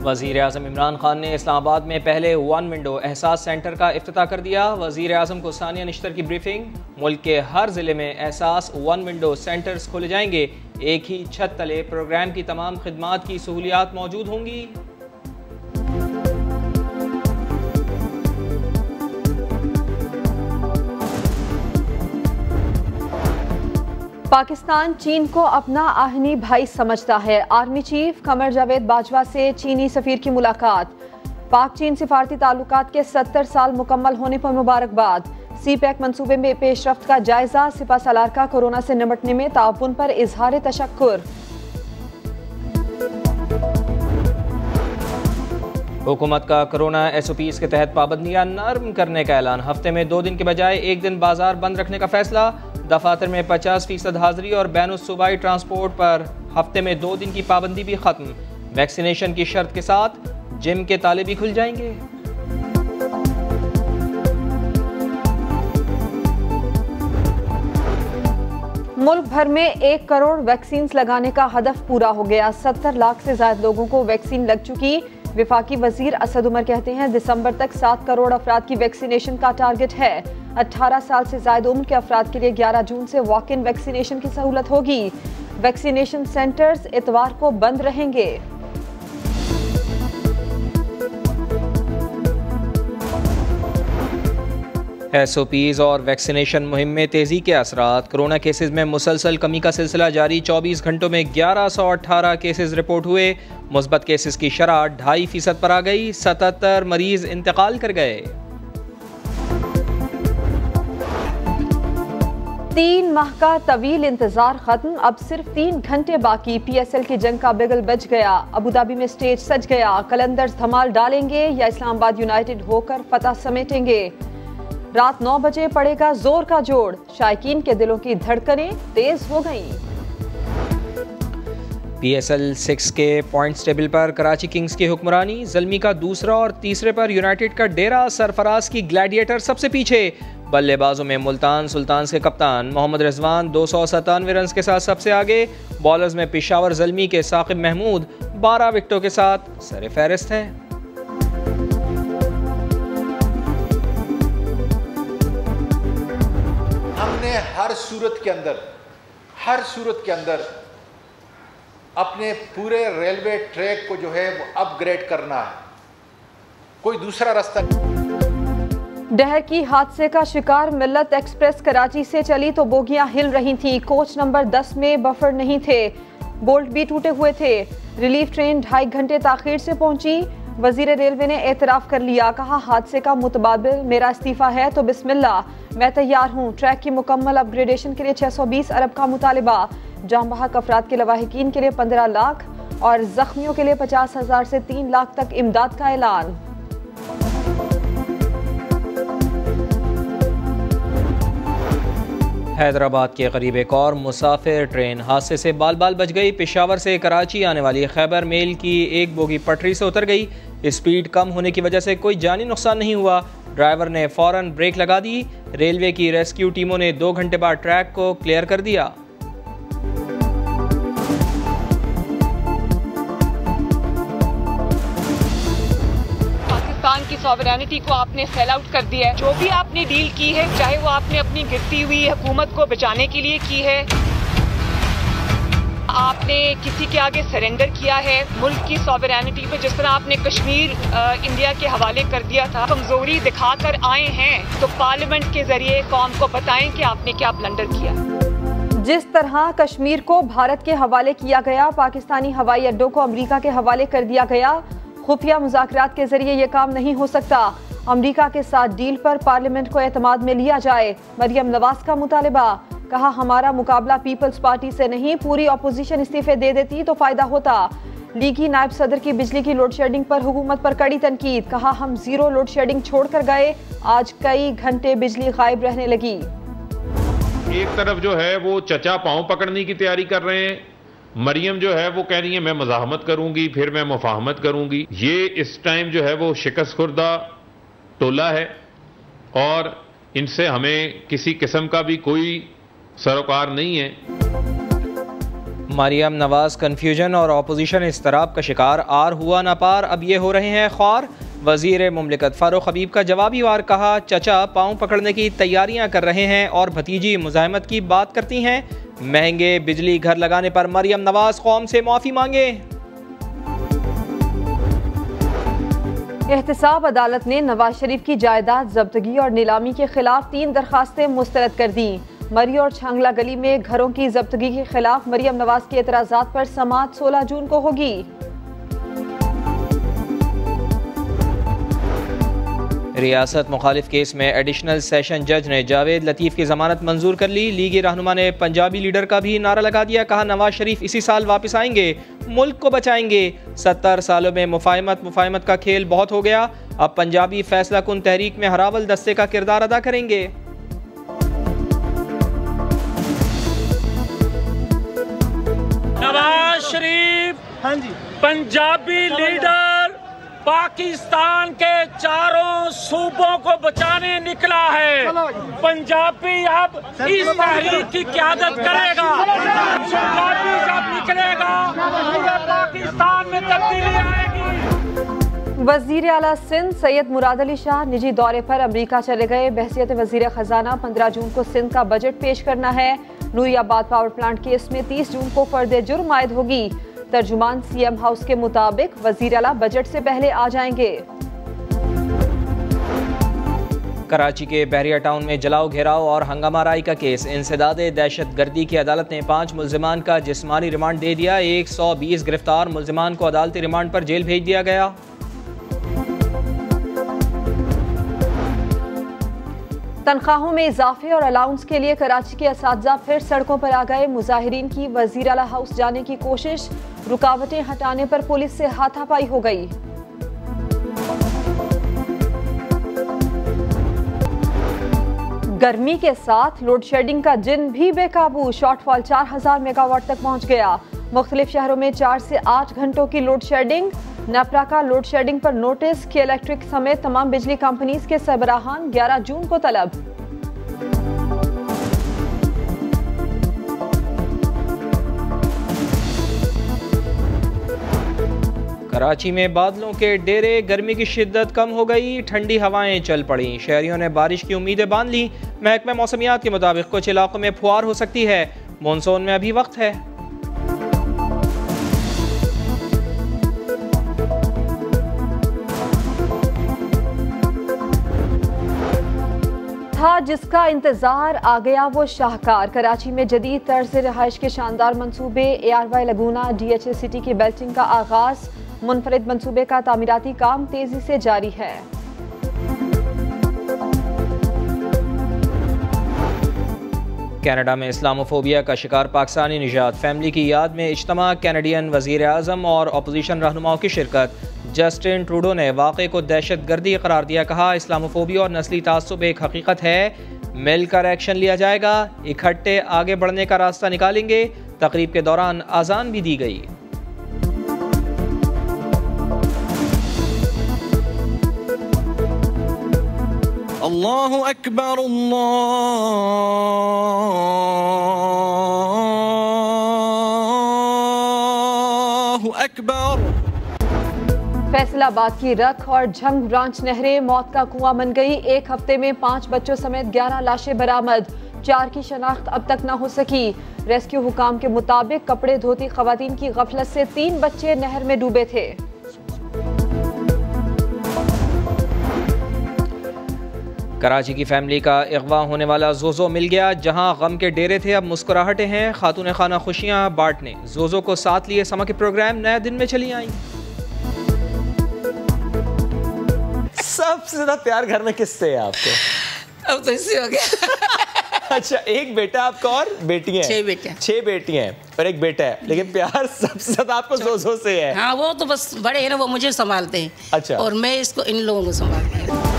वज़ीर आज़म इमरान खान ने इस्लामाबाद में पहले वन विंडो एहसास सेंटर का इफ्तिताह कर दिया। वज़ीर आज़म को सानिया निश्तर की ब्रीफिंग। मुल्क के हर ज़िले में एहसास वन विंडो सेंटर्स खोले जाएंगे। एक ही छत तले प्रोग्राम की तमाम खिदमात की सहूलियात मौजूद होंगी। पाकिस्तान चीन को अपना आहनी भाई समझता है। आर्मी चीफ कमर जावेद बाजवा से चीनी सफीर की मुलाकात। पाक चीन सिफारती ताल्लुकात के 70 साल मुकम्मल होने पर मुबारकबाद। सी पैक मंसूबे में पेशरफ्त का जायजा। सिपा सालार का कोरोना से निपटने में ताउन पर इजहार तशक्कुर। हुकूमत का कोरोना SOPs के तहत पाबंदियां नरम करने का ऐलान। हफ्ते में 2 दिन के बजाय 1 दिन बाजार बंद रखने का फैसला। दफातर में 50% हाजिरी और बैनुल-सूबाई ट्रांसपोर्ट पर हफ्ते में 2 दिन की पाबंदी भी खत्म। वैक्सीनेशन की शर्त के साथ जिम के ताले भी खुल जाएंगे। मुल्क भर में 1 करोड़ वैक्सीन लगाने का हदफ पूरा हो गया। 70 लाख से ज्यादा लोगों को वैक्सीन लग चुकी। विफाकी वजीर असद उमर कहते हैं दिसंबर तक 7 करोड़ अफराद की वैक्सीनेशन का टारगेट है। 18 साल से ज्यादा उम्र के अफराद के लिए 11 जून से वॉक इन वैक्सीनेशन की सहूलत होगी। वैक्सीनेशन सेंटर्स इतवार को बंद रहेंगे। SOPs और वैक्सीनेशन मुहिम में तेजी के असरात। कोरोना केसेस में मुसलसल कमी का सिलसिला जारी। 24 घंटों में 1118 केसेस रिपोर्ट हुए। मुस्बत केसेस की शरह 2.5% पर आ गई। 77 मरीज इंतकाल कर गए। 3 माह का तवील इंतजार खत्म। अब सिर्फ 3 घंटे बाकी। PSL की जंग का बिगल बज गया। अबूधाबी में स्टेज सज गया। कलंदर्स धमाल डालेंगे या इस्लामाबाद यूनाइटेड होकर फतह समेटेंगे। रात 9 बजे पड़ेगा जोर का जोड़। शायकीन के दिलों की धड़कनें तेज हो गईं। PSL 6 के पॉइंट्स टेबल पर कराची किंग्स की हुक्मरानी। ज़ल्मी का दूसरा और तीसरे पर यूनाइटेड का डेरा। सरफराज की ग्लैडिएटर सबसे पीछे। बल्लेबाजों में मुल्तान सुल्तान्स के कप्तान मोहम्मद रिजवान 297 रन के साथ सबसे आगे। बॉलर्स में पेशावर ज़ल्मी के साकिब महमूद 12 विकेटों के साथ सर फहरिस्त हैं। हमने हर सूरत के अंदर अपने पूरे रेलवे ट्रैक को जो है वो अपग्रेड करना है। कोई दूसरा रास्ता। डहर की हादसे का शिकार मिल्लत एक्सप्रेस कराची से चली तो बोगियां हिल रही थीं। कोच नंबर 10 में बफर नहीं थे। बोल्ट भी टूटे हुए थे। रिलीफ ट्रेन 2.5 घंटे ताखीर से पहुंची। वजीर रेलवे ने एतराफ कर लिया। कहा हादसे का मुतबादिल मेरा इस्तीफा है तो बिस्मिल्लाह मैं तैयार हूँ। ट्रैक की मुकम्मल अपग्रेडेशन के लिए 620 अरब का मुतालिबा। जाम बहक अफराद के लवाहिकीन के लिए 15 लाख और जख्मियों के लिए 50,000 से 3 लाख तक इमदाद का ऐलान। हैदराबाद के करीब एक और मुसाफिर ट्रेन हादसे से बाल बाल बच गई। पेशावर से कराची आने वाली खैबर मेल की एक बोगी पटरी से उतर गई। स्पीड कम होने की वजह से कोई जानी नुकसान नहीं हुआ। ड्राइवर ने फौरन ब्रेक लगा दी। रेलवे की रेस्क्यू टीमों ने 2 घंटे बाद ट्रैक को क्लियर कर दिया। पाकिस्तान की सॉवरेनिटी को आपने सेल आउट कर दिया है। जो भी आपने डील की है, चाहे वो आपने अपनी गिरती हुई हुकूमत को बचाने के लिए की है, आपने किसी के आगे सरेंडर किया है। मुल्क की सॉवरेनिटी पे जिस तरह आपने कश्मीर इंडिया के हवाले कर दिया था, कमजोरी दिखाकर आए हैं तो पार्लियामेंट के जरिए कौम को बताएं कि आपने क्या ब्लंडर किया। जिस तरह कश्मीर को भारत के हवाले किया गया, पाकिस्तानी हवाई अड्डों को अमेरिका के हवाले कर दिया गया। खुफिया मुज़ाकरात के जरिए ये काम नहीं हो सकता। अमेरिका के साथ डील पर पार्लियामेंट को एतमाद में लिया जाए। मरियम नवाज का मुतालिबा। कहा हमारा मुकाबला पीपल्स पार्टी से नहीं, पूरी अपोजिशन इस्तीफे दे देती तो फायदा होता। लीगी नायब सदर की बिजली की लोड शेडिंग पर हुकूमत पर कड़ी तनकीद। कहा हम जीरो लोड शेडिंग छोड़कर गए, आज कई घंटे बिजली गायब रहने लगी। एक तरफ जो है वो चचा पांव पकड़ने की तैयारी कर रहे हैं। मरियम जो है वो कह रही है मैं मज़ाहमत करूंगी, फिर मैं मुफाहमत करूंगी। ये इस टाइम जो है वो शिकस्त खुर्दा टोला है और इनसे हमें किसी किस्म का भी कोई सरोकार नहीं है। मरियम नवाज कन्फ्यूजन और अपोजिशन इस्तराब का शिकार, आर हुआ ना पार, अब ये हो रहे हैं ख्वार। वजीर मुमलिकत फारूक हबीब का जवाबी वार, कहा चचा पाँव पकड़ने की तैयारियां कर रहे हैं और भतीजी मुजाहिमत की बात करती हैं। महंगे बिजली घर लगाने पर मरियम नवाज कौम से माफ़ी मांगे। एहतसाब अदालत ने नवाज शरीफ की जायदाद जब्तगी और नीलामी के खिलाफ 3 दरखास्तें मुस्तरद कर दी। मरी और छांगला गली में घरों की जब्तगी के खिलाफ मरियम नवाज के एतराज़ात पर समाअत 16 जून को होगी। रियासत मुखालिफ केस में एडिशनल सेशन जज ने जावेद लतीफ़ की जमानत मंजूर कर ली। लीगी रहनुमा ने पंजाबी लीडर का भी नारा लगा दिया, कहा नवाज शरीफ इसी साल वापस आएंगे, मुल्क को बचाएंगे। 70 सालों में मुफाहमत का खेल बहुत हो गया, अब पंजाबी फैसला कुन तहरीक में हरावल दस्ते का किरदार अदा करेंगे। नवाज शरीफ पंजाबी लीडर पाकिस्तान के चारों सूबों को बचाने निकला है। पंजाबी अब इस तहरीक की क़यादत करेगा। पंजाबी जब निकलेगा पूरे पाकिस्तान में तब्दीली आएगी। वज़ीर आला सिंध सैयद मुराद अली शाह निजी दौरे पर अमरीका चले गए। बहसियत वज़ीर ख़जाना 15 जून को सिंध का बजट पेश करना है। नूरियाबाद पावर प्लांट केस में 30 जून को फर्द जुर्म आयद होगी। तर्जुमान सीएम हाउस के मुताबिक वज़ीर आला बजट से पहले आ जाएंगे। कराची के बहरिया टाउन में जलाओ घेराव और हंगामा राई का केस, इंसदादे दहशत गर्दी की अदालत ने 5 मुल्जिमान का जिस्मानी रिमांड दे दिया। 120 गिरफ्तार मुल्जिमान को अदालती रिमांड पर जेल भेज दिया गया। तनख्वाहों में इजाफे और अलाउंस के लिए कराची के असातिज़ा फिर सड़कों पर आ गए। मुजाहिरीन की वज़ीर आला हाउस जाने की कोशिश, रुकावटें हटाने पर पुलिस से हाथापाई हो गई। गर्मी के साथ लोड शेडिंग का जिन भी बेकाबू, शॉर्टफॉल 4000 मेगावाट तक पहुंच गया। मुख्तलिफ शहरों में 4 से 8 घंटों की लोड शेडिंग। नपरा का लोड शेडिंग पर नोटिस, के इलेक्ट्रिक समेत तमाम बिजली कंपनीज के सरबराहान 11 जून को तलब। कराची में बादलों के डेरे, गर्मी की शिद्दत कम हो गई, ठंडी हवाएं चल पड़ी। शहरियों ने बारिश की उम्मीदें बांध ली। महकमा मौसमियात के मुताबिक कुछ इलाकों में फुहार हो सकती है। मानसून में अभी वक्त है। था जिसका इंतजार आ गया वो शाहकार। कराची में जदीद तर्ज रहाइश के शानदार मंसूबे, ARY लगूना, DHA सिटी की बेल्टिंग का आगाज। मुनफरिद मंसूबे का तामीराती काम तेजी से जारी है। कनाडा में इस्लामोफोबिया का शिकार पाकिस्तानी निजात फैमिली की याद में इज्तिमा, कैनेडियन वज़ीर आज़म और अपोजिशन रहनुमाओं की शिरकत। जस्टिन ट्रूडो ने वाक़े को दहशत गर्दी करार दिया, कहा इस्लामोफोबिया और नस्ली तासुब एक हकीकत है, मिलकर एक्शन लिया जाएगा, इकट्ठे आगे बढ़ने का रास्ता निकालेंगे। तकरीब के दौरान आज़ान भी दी गई। अल्लाहु अकबर, अल्लाहु अकबर। फैसलाबाद की रख और झंग ब्रांच नहरें मौत का कुआं बन गई। 1 हफ्ते में 5 बच्चों समेत 11 लाशें बरामद। 4 की शनाख्त अब तक न हो सकी। रेस्क्यू हुकाम के मुताबिक कपड़े धोती खवातीन की गफलत से 3 बच्चे नहर में डूबे थे। कराची की फैमिली का अगवा होने वाला जोजो मिल गया। जहां गम के डेरे थे अब मुस्कुराहटें हैं। खातून खाना खुशियां बांटने जोजो को साथ लिए समा के प्रोग्राम नया दिन में चली आई। सबसे ज्यादा प्यार घर में किससे है आपको? अब तो इससे हो गया। अच्छा, एक बेटा आपका और बेटी है? 6 बेटे। 6 बेटी हैं और एक बेटा है, लेकिन प्यार सबसे ज्यादा आपको जोजो से है। हाँ, वो तो बस बड़े हैं ना, वो मुझे संभालते हैं। अच्छा। और मैं इसको इन लोगों को संभालती हूँ।